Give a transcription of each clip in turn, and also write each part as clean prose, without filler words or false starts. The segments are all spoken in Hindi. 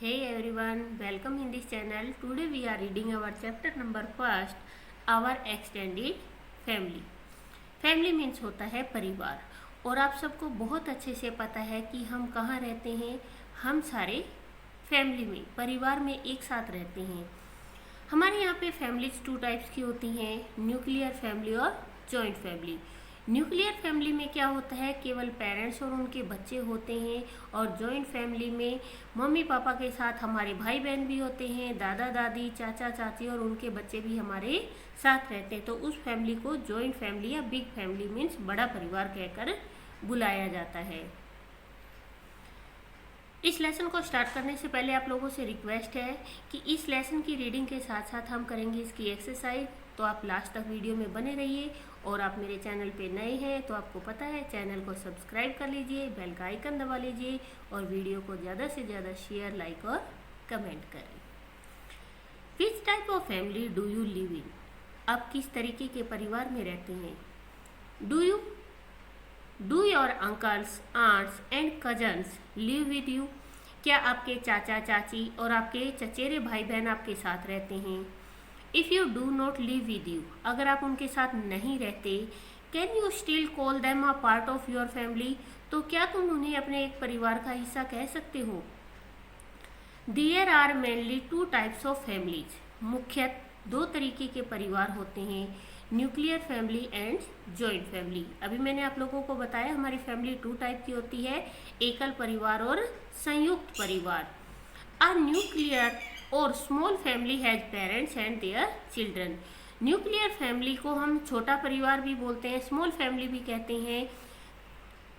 Hey everyone, welcome in this channel. Today we are reading our chapter number first, our extended family. Family means होता है परिवार, और आप सबको बहुत अच्छे से पता है कि हम कहाँ रहते हैं। हम सारे फैमिली में, परिवार में एक साथ रहते हैं। हमारे यहाँ पे फैमिलीज टू टाइप्स की होती हैं, न्यूक्लियर फैमिली और जॉइंट फैमिली। न्यूक्लियर फैमिली में क्या होता है, केवल पेरेंट्स और उनके बच्चे होते हैं, और जॉइंट फैमिली में मम्मी पापा के साथ हमारे भाई बहन भी होते हैं, दादा दादी चाचा चाची और उनके बच्चे भी हमारे साथ रहते हैं। तो उस फैमिली को जॉइंट फैमिली या बिग फैमिली मीन्स बड़ा परिवार कहकर बुलाया जाता है। इस लेसन को स्टार्ट करने से पहले आप लोगों से रिक्वेस्ट है कि इस लेसन की रीडिंग के साथ साथ हम करेंगे इसकी एक्सरसाइज, तो आप लास्ट तक वीडियो में बने रहिए। और आप मेरे चैनल पे नए हैं तो आपको पता है, चैनल को सब्सक्राइब कर लीजिए, बेल का आइकन दबा लीजिए और वीडियो को ज़्यादा से ज़्यादा शेयर, लाइक और कमेंट करें। Which type of family do you live in? आप किस तरीके के परिवार में रहते हैं? Do your uncles, aunts and cousins live with you? क्या आपके चाचा चाची और आपके चचेरे भाई बहन आपके साथ रहते हैं? If you do not live with you, अगर आप उनके साथ नहीं रहते, can you still call them a part of your family? तो क्या तुम उन्हें अपने एक परिवार का हिस्सा कह सकते हो? There are mainly two types of families, मुख्यतः दो तरीके के परिवार होते हैं, nuclear family and joint family. अभी मैंने आप लोगों को बताया हमारी फैमिली टू टाइप की होती है, एकल परिवार और संयुक्त परिवार। अ न्यूक्लियर और small family has parents and their children. Nuclear family को हम छोटा परिवार भी बोलते हैं, स्मॉल फैमिली भी कहते हैं,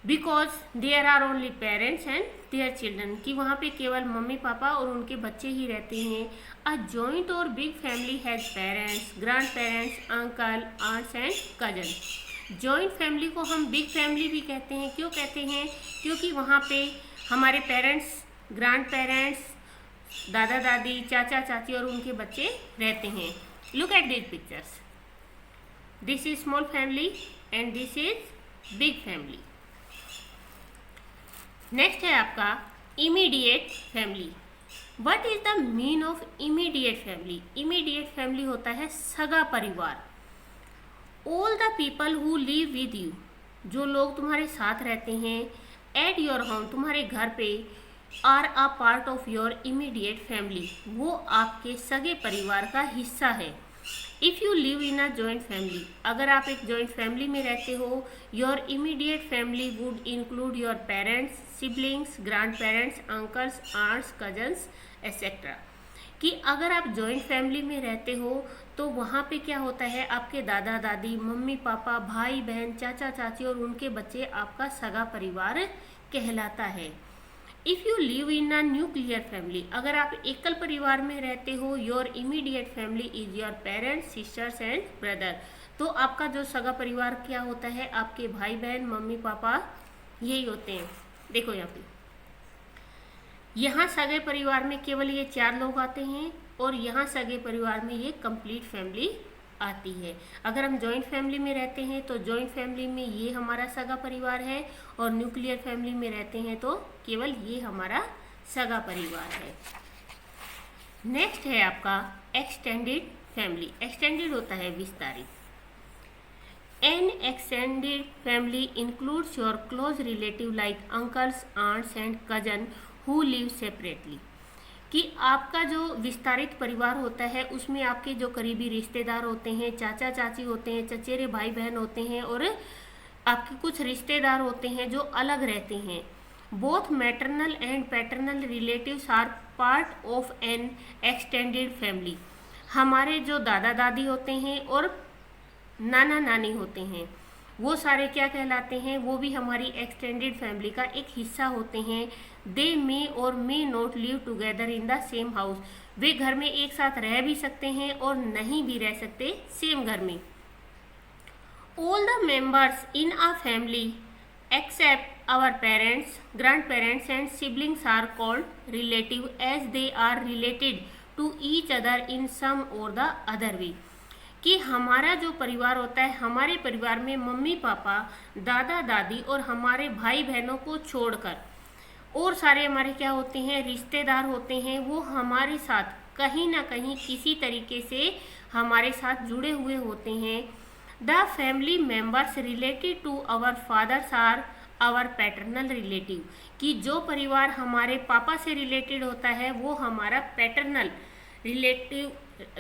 because there are only parents and their children, कि वहाँ पे केवल मम्मी पापा और उनके बच्चे ही रहते हैं। A joint or big family has parents, grand parents, uncle, aunts and cousin. Joint family को हम बिग फैमिली भी कहते हैं। क्यों कहते हैं? क्योंकि वहाँ पे हमारे पेरेंट्स, ग्रैंड पेरेंट्स, दादा दादी, चाचा चाची और उनके बच्चे रहते हैं। Look at this pictures, this is small family and this is big family. Next है आपका immediate family. What is the mean of immediate family? Immediate family होता है सगा परिवार। All the people who live with you, जो लोग तुम्हारे साथ रहते हैं, एट योर होम, तुम्हारे घर पे, are a part of your immediate family, वो आपके सगे परिवार का हिस्सा है। If you live in a joint family, अगर आप एक जॉइंट फैमिली में रहते हो, your immediate family would include your parents, siblings, grand parents, uncles, aunts, cousins etcetera. कि अगर आप जॉइंट फैमिली में रहते हो तो वहाँ पे क्या होता है, आपके दादा दादी, मम्मी पापा, भाई बहन, चाचा चाची और उनके बच्चे आपका सगा परिवार कहलाता है। If you live in a nuclear family, अगर आप एकल परिवार में रहते हो, your immediate family is your parents, sisters and brother, तो आपका जो सगा परिवार क्या होता है, आपके भाई बहन, मम्मी पापा, यही होते हैं। देखो यहाँ पे, यहाँ सगे परिवार में केवल ये 4 लोग आते हैं, और यहाँ सगे परिवार में ये कंप्लीट फैमिली आती है। अगर हम जॉइंट फैमिली में रहते हैं तो जॉइंट फैमिली में ये हमारा सगा परिवार है, और न्यूक्लियर फैमिली में रहते हैं तो केवल ये हमारा सगा परिवार है। नेक्स्ट है आपका एक्सटेंडेड फैमिली। एक्सटेंडेड होता है विस्तारित। An extended family includes your close relative like uncles, aunts and cousin who live separately, कि आपका जो विस्तारित परिवार होता है उसमें आपके जो करीबी रिश्तेदार होते हैं, चाचा चाची होते हैं, चचेरे भाई बहन होते हैं, और आपके कुछ रिश्तेदार होते हैं जो अलग रहते हैं। Both maternal and paternal relatives are part of an extended family. हमारे जो दादा दादी होते हैं और नाना नानी होते हैं, वो सारे क्या कहलाते हैं, वो भी हमारी एक्सटेंडेड फैमिली का एक हिस्सा होते हैं। They may or may not live together in the same house, वे घर में एक साथ रह भी सकते हैं और नहीं भी रह सकते सेम घर में। All the members in a family except our parents, grand parents and siblings are called relative as they are related to each other in some or the other way, कि हमारा जो परिवार होता है, हमारे परिवार में मम्मी पापा, दादा दादी और हमारे भाई बहनों को छोड़कर और सारे हमारे क्या होते हैं, रिश्तेदार होते हैं, वो हमारे साथ कहीं ना कहीं किसी तरीके से हमारे साथ जुड़े हुए होते हैं। The family members related to our fathers are our paternal relative, कि जो परिवार हमारे पापा से रिलेटेड होता है वो हमारा पैटर्नल रिलेटिव,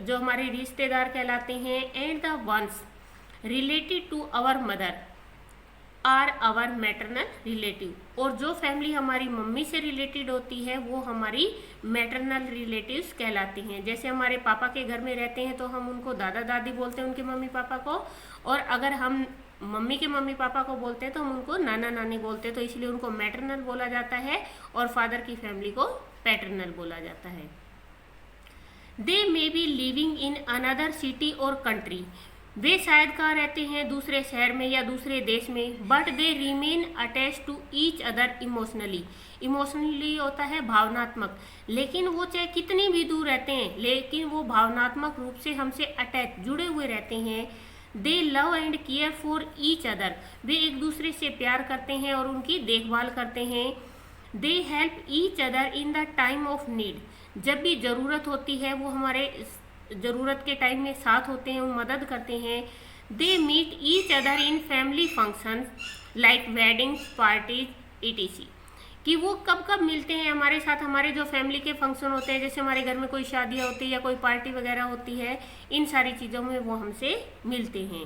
जो हमारे रिश्तेदार कहलाते हैं। And the ones related to our mother are our maternal relative, और जो फैमिली हमारी मम्मी से रिलेटेड होती है वो हमारी मैटरनल रिलेटिव्स कहलाती हैं। जैसे हमारे पापा के घर में रहते हैं तो हम उनको दादा दादी बोलते हैं उनके मम्मी पापा को, और अगर हम मम्मी के मम्मी पापा को बोलते हैं तो हम उनको नाना नानी बोलते हैं, तो इसलिए उनको मैटरनल बोला जाता है और फादर की फैमिली को पैटर्नल बोला जाता है। They may be living in another city or country, वे शायद कहाँ रहते हैं, दूसरे शहर में या दूसरे देश में। But they remain attach to each other emotionally, emotionally होता है भावनात्मक, लेकिन वो चाहे कितनी भी दूर रहते हैं लेकिन वो भावनात्मक रूप से हमसे अटैच जुड़े हुए रहते हैं। They love and care for each other, वे एक दूसरे से प्यार करते हैं और उनकी देखभाल करते हैं। They help each other in the time of need, जब भी ज़रूरत होती है वो हमारे ज़रूरत के टाइम में साथ होते हैं, वो मदद करते हैं। They meet each other in family functions like weddings parties ETC, कि वो कब कब मिलते हैं हमारे साथ, हमारे जो फैमिली के फंक्शन होते हैं, जैसे हमारे घर में कोई शादियाँ होती है या कोई पार्टी वगैरह होती है, इन सारी चीज़ों में वो हमसे मिलते हैं।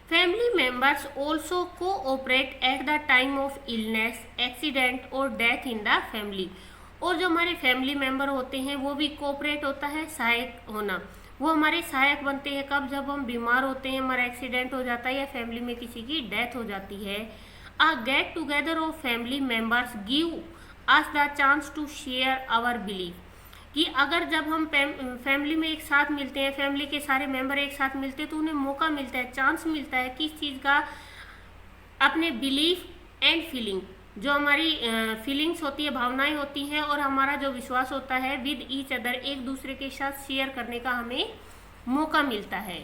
Family members also cooperate at the time of illness, accident और डेथ इन द फैमिली, और जो हमारे फैमिली मेंबर होते हैं वो भी कोऑपरेट होता है, सहायक होना, वो हमारे सहायक बनते हैं कब, जब हम बीमार होते हैं, हमारा एक्सीडेंट हो जाता है या फैमिली में किसी की डेथ हो जाती है। A get together of family members give us the chance to share our belief, कि अगर जब हम फैमिली में एक साथ मिलते हैं, फैमिली के सारे मेंबर एक साथ मिलते हैं तो उन्हें मौका मिलता है, चांस मिलता है किस चीज़ का, अपने बिलीफ एंड फीलिंग, जो हमारी फीलिंग्स होती है, भावनाएं होती हैं, और हमारा जो विश्वास होता है विद ईच अदर, एक दूसरे के साथ शेयर करने का हमें मौका मिलता है।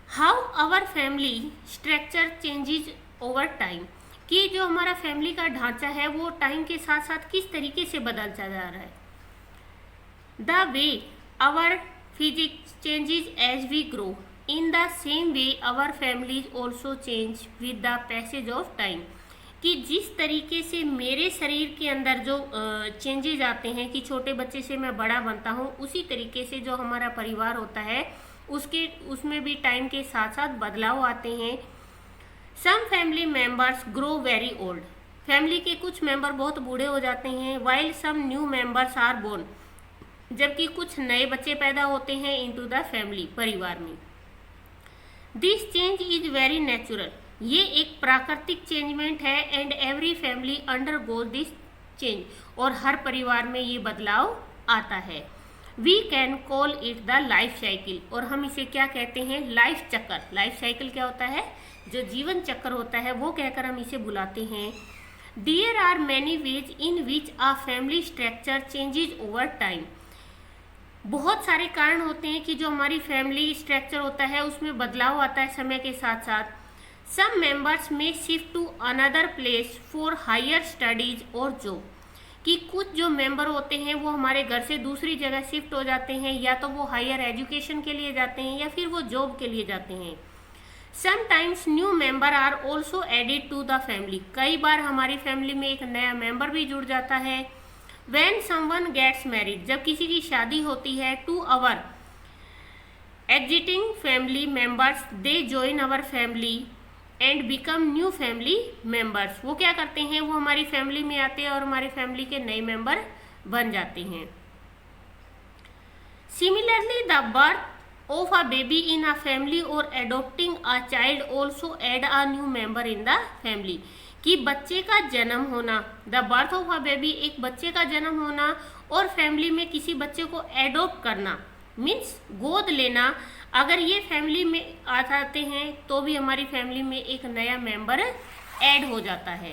How our family structure changes over time, कि जो हमारा फैमिली का ढांचा है वो टाइम के साथ साथ किस तरीके से बदलता जा रहा है। The way our physics changes as we grow, in the same way our families also change with the passage of time, कि जिस तरीके से मेरे शरीर के अंदर जो चेंजेज आते हैं, कि छोटे बच्चे से मैं बड़ा बनता हूँ, उसी तरीके से जो हमारा परिवार होता है उसमें भी टाइम के साथ साथ बदलाव आते हैं। Some family members grow very old, family के कुछ मेंबर बहुत बूढ़े हो जाते हैं। While some new members are born, जबकि कुछ नए बच्चे पैदा होते हैं इनटू द फैमिली, परिवार में। This change is very natural, ये एक प्राकृतिक चेंजमेंट है। And every family undergo this change, और हर परिवार में ये बदलाव आता है। We can call it the life cycle, और हम इसे क्या कहते हैं, लाइफ चक्कर। लाइफ साइकिल क्या होता है, जो जीवन चक्कर होता है वो कहकर हम इसे बुलाते हैं। There are many ways in which a family structure changes over time, बहुत सारे कारण होते हैं कि जो हमारी फैमिली स्ट्रक्चर होता है उसमें बदलाव आता है समय के साथ साथ। सम मेंबर्स में shift to another place for higher studies or job, कि कुछ जो मेंबर होते हैं वो हमारे घर से दूसरी जगह शिफ्ट हो जाते हैं, या तो वो हायर एजुकेशन के लिए जाते हैं या फिर वो जॉब के लिए जाते हैं। Sometimes new member are also added to the family, कई बार हमारी फैमिली में एक नया मेंबर भी जुड़ जाता है। व्हेन समवन गेट्स मैरिड, जब किसी की शादी होती है, to our existing family members they join our family and become new family members, वो क्या करते हैं, वो हमारी फैमिली में आते हैं और हमारी फैमिली के नए मेंबर बन जाते हैं। Similarly the birth of a baby in a family or adopting a child also add a new member in the family, कि बच्चे का जन्म होना, the birth of a baby, एक बच्चे का जन्म होना, और फैमिली में किसी बच्चे को एडॉप्ट करना मीन्स गोद लेना, अगर ये फैमिली में आ जाते हैं तो भी हमारी फैमिली में एक नया मेंबर ऐड हो जाता है।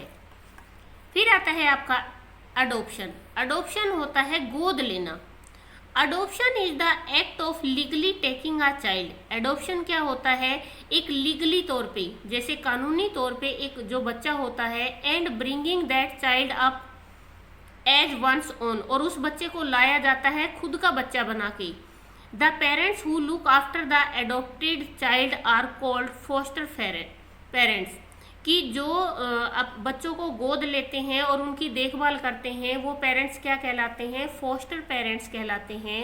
फिर आता है आपका अडोप्शन। अडोप्शन होता है गोद लेना। Adoption is the act of legally taking a child. Adoption क्या होता है? एक लीगली तौर पे, जैसे कानूनी तौर पे एक जो बच्चा होता है, and bringing that child up as ones own, और उस बच्चे को लाया जाता है खुद का बच्चा बना के। The parents who look after the adopted child are called foster parents, कि जो अब बच्चों को गोद लेते हैं और उनकी देखभाल करते हैं, वो पेरेंट्स क्या कहलाते हैं? फोस्टर पेरेंट्स कहलाते हैं।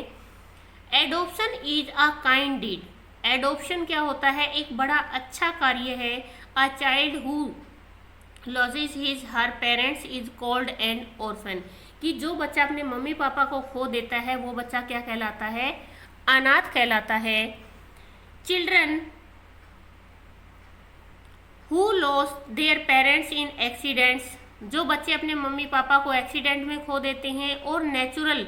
Adoption is a kind deed. Adoption क्या होता है? एक बड़ा अच्छा कार्य है। A child who loses his her parents is called an orphan, कि जो बच्चा अपने मम्मी पापा को खो देता है वो बच्चा क्या कहलाता है? अनाथ कहलाता है। Children who lost their parents in accidents, जो बच्चे अपने मम्मी पापा को एक्सीडेंट में खो देते हैं, और natural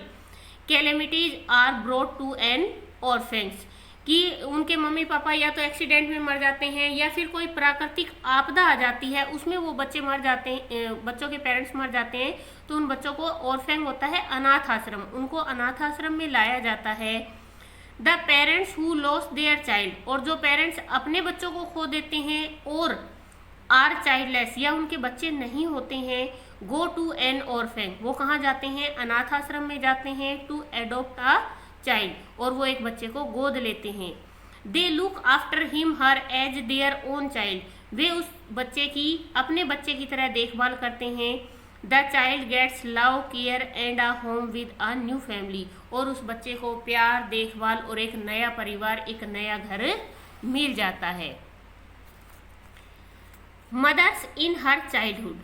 calamities are brought to an orphans, कि उनके मम्मी पापा या तो एक्सीडेंट में मर जाते हैं या फिर कोई प्राकृतिक आपदा आ जाती है, उसमें वो बच्चे मर जाते हैं, बच्चों के पेरेंट्स मर जाते हैं, तो उन बच्चों को ऑर्फेन होता है अनाथ आश्रम, उनको अनाथ आश्रम में लाया जाता है। The parents who lost their child, और जो पेरेंट्स अपने बच्चों को खो देते हैं और आर चाइल्डलेस, या उनके बच्चे नहीं होते हैं, गो टू एन ऑर्फेन, वो कहाँ जाते हैं? अनाथ आश्रम में जाते हैं। टू एडोप्ट अ चाइल्ड, और वो एक बच्चे को गोद लेते हैं। They look after him her as their own child, वे उस बच्चे की अपने बच्चे की तरह देखभाल करते हैं। The child gets love care and a home with a new family, और उस बच्चे को प्यार, देखभाल और एक नया परिवार, एक नया घर मिल जाता है। Mothers in her childhood,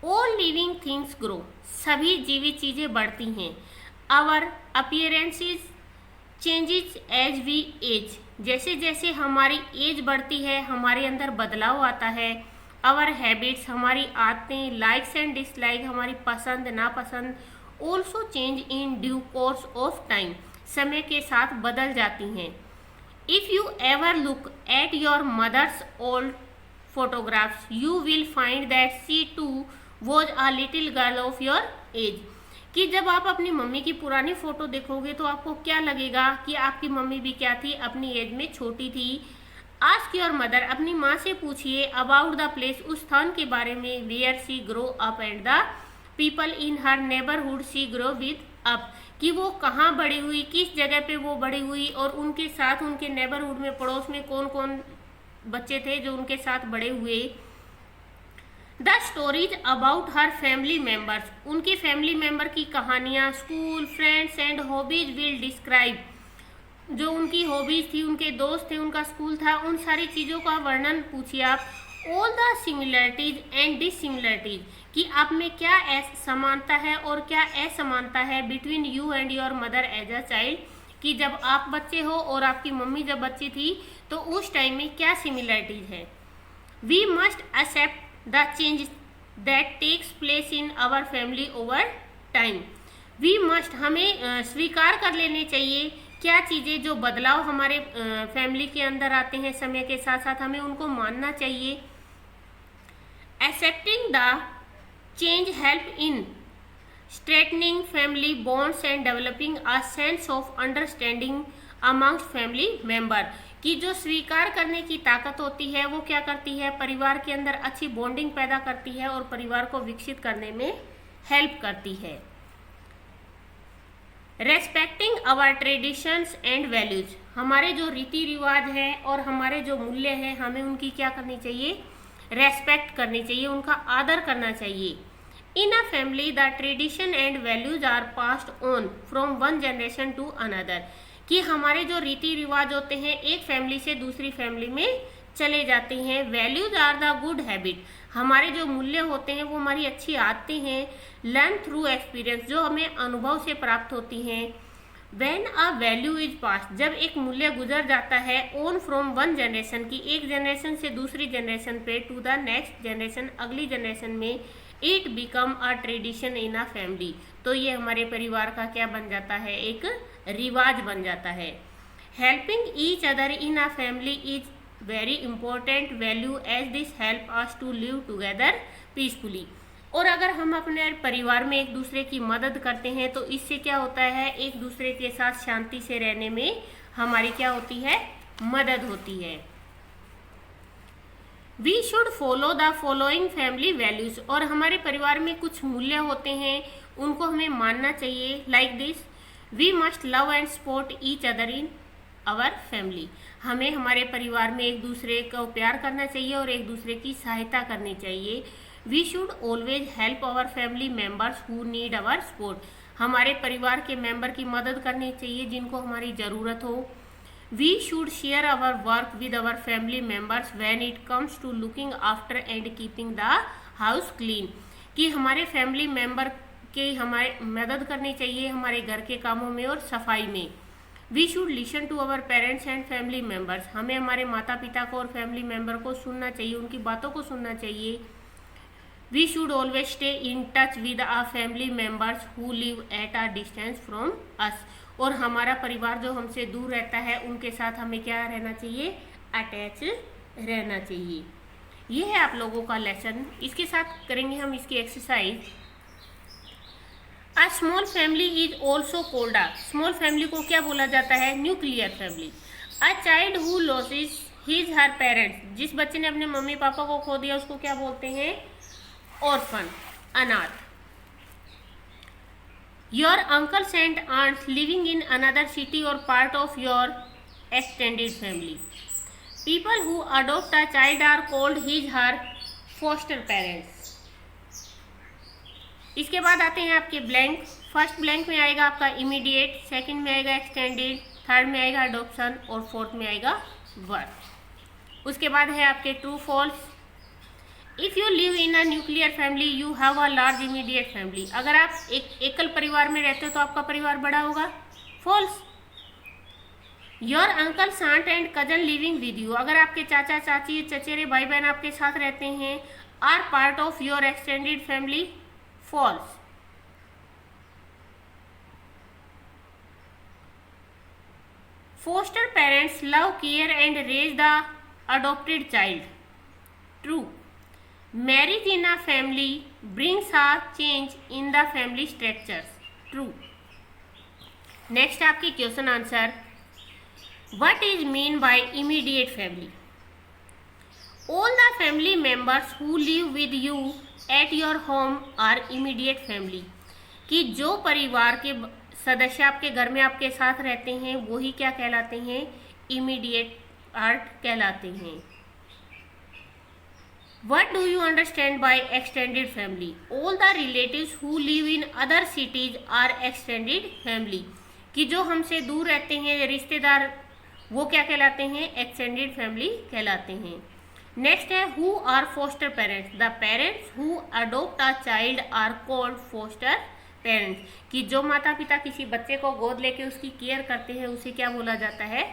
all living things grow, सभी जीवित चीजें बढ़ती हैं। Our appearances changes as we age, जैसे जैसे हमारी एज बढ़ती है हमारे अंदर बदलाव आता है। आवर हैबिट्स, हमारी आदतें, लाइक्स एंड डिसलाइक, हमारी पसंद नापसंद, also change in due course of time, समय के साथ बदल जाती हैं। If you ever look at your mothers old photographs, you will find that she too was a little girl of your age, कि जब आप अपनी मम्मी की पुरानी फोटो देखोगे तो आपको क्या लगेगा कि आपकी मम्मी भी क्या थी? अपनी एज में छोटी थी। आस्क योर मदर, अपनी माँ से पूछिए, अबाउट द प्लेस, उस स्थान के बारे में, where she grow up and the people in her neighbourhood she grow with up, कि वो कहाँ बड़ी हुई, किस जगह पे वो बड़ी हुई, और उनके साथ उनके नेबरहुड में, पड़ोस में कौन कौन बच्चे थे जो उनके साथ बड़े हुए। The stories about her family members, उनकी फैमिली मेम्बर की कहानियाँ, school friends and hobbies will describe, जो उनकी हॉबीज थी, उनके दोस्त थे, उनका स्कूल था, उन सारी चीज़ों का वर्णन पूछिए आप। ऑल द सिमिलरिटीज एंड डिससिमिलरिटीज, कि आप में क्या समानता है और क्या असमानता है between you and your mother as a child, कि जब आप बच्चे हो और आपकी मम्मी जब बच्ची थी तो उस टाइम में क्या सिमिलरिटीज है। We must accept the change that takes place in our family over time. We must, हमें स्वीकार कर लेने चाहिए क्या चीज़ें, जो बदलाव हमारे फैमिली के अंदर आते हैं समय के साथ साथ, हमें उनको मानना चाहिए। Accepting the change help in straightening family bonds and developing a sense of understanding amongst family member, कि जो स्वीकार करने की ताकत होती है वो क्या करती है? परिवार के अंदर अच्छी बॉन्डिंग पैदा करती है और परिवार को विकसित करने में हेल्प करती है। Respecting our traditions and values, हमारे जो रीति रिवाज हैं और हमारे जो मूल्य हैं, हमें उनकी क्या करनी चाहिए? रेस्पेक्ट करनी चाहिए, उनका आदर करना चाहिए। In a family the tradition and values are passed on from one generation to another, कि हमारे जो रीति रिवाज होते हैं एक फैमिली से दूसरी फैमिली में चले जाते हैं। Values are the good habit, हमारे जो मूल्य होते हैं वो हमारी अच्छी आदतें हैं। लर्न थ्रू एक्सपीरियंस, जो हमें अनुभव से प्राप्त होती हैं। When a value is pass, जब एक मूल्य गुजर जाता है ऑन फ्रॉम वन जनरेशन, की एक जनरेशन से दूसरी जनरेशन पे, टू द नेक्स्ट जनरेशन, अगली जनरेशन में, it become a tradition in a family, तो ये हमारे परिवार का क्या बन जाता है? एक रिवाज बन जाता है। Helping each other in a family is very important value as this help us to live together peacefully, और अगर हम अपने परिवार में एक दूसरे की मदद करते हैं तो इससे क्या होता है, एक दूसरे के साथ शांति से रहने में हमारी क्या होती है, मदद होती है। We should follow the following family values, और हमारे परिवार में कुछ मूल्य होते हैं, उनको हमें मानना चाहिए। Like this, we must love and support each other in our family. हमें हमारे परिवार में एक दूसरे को प्यार करना चाहिए और एक दूसरे की सहायता करनी चाहिए। We should always help our family members who need our support. हमारे परिवार के मेंबर की मदद करनी चाहिए जिनको हमारी ज़रूरत हो। We should share our work with our family members when it comes to looking after and keeping the house clean. कि हमारे फैमिली मेम्बर के हमारे मदद करनी चाहिए हमारे घर के कामों में और सफाई में। We should listen to our parents and family members. हमें हमारे माता पिता को और फैमिली मेम्बर को सुनना चाहिए, उनकी बातों को सुनना चाहिए। We should always stay in touch with our family members who live at a distance from us. और हमारा परिवार जो हमसे दूर रहता है उनके साथ हमें क्या रहना चाहिए, अटैच रहना चाहिए। ये है आप लोगों का लेसन। इसके साथ करेंगे हम इसकी exercise. A small family is also called a, small family को क्या बोला जाता है, nuclear family. A child who loses his her parents, जिस बच्चे ने अपने मम्मी पापा को खो दिया उसको क्या बोलते हैं, ऑर्फन, अनाथ। Your uncles and aunts living in another city or part of your extended family. People who adopt a child are called his her foster parents. इसके बाद आते हैं आपके ब्लैंक। फर्स्ट ब्लैंक में आएगा आपका इमीडिएट, सेकंड में आएगा एक्सटेंडेड, थर्ड में आएगा अडोप्शन और फोर्थ में आएगा बर्थ। उसके बाद है आपके true false. If you live in a nuclear family you have a large immediate family. अगर आप एक एकल परिवार में रहते हो तो आपका परिवार बड़ा होगा, false. Your uncles aunt and cousin living with you, अगर आपके चाचा चाची चचेरे भाई बहन आपके साथ रहते हैं, are part of your extended family, false. Foster parents love care and raise the adopted child, true. Marriage in a family brings a change in the family structures, true. Next आपके question answer. What is mean by immediate family. All the family members who live with you at your home are immediate family. कि जो परिवार के सदस्य आपके घर में आपके साथ रहते हैं वही क्या कहलाते हैं, इमीडिएट पार्ट कहलाते हैं। What do you understand by extended family? All the relatives who live in other cities are extended family. कि जो हमसे दूर रहते हैं रिश्तेदार वो क्या कहलाते हैं, एक्सटेंडेड फैमिली कहलाते हैं। नेक्स्ट है who are foster parents. The parents who adopt a child are called foster parents. कि जो माता पिता किसी बच्चे को गोद लेके उसकी केयर करते हैं उसे क्या बोला जाता है,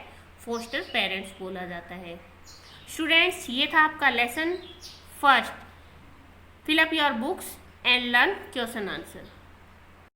फोस्टर पेरेंट्स बोला जाता है। स्टूडेंट्स ये था आपका lesson first. Fill up your books and learn question answer.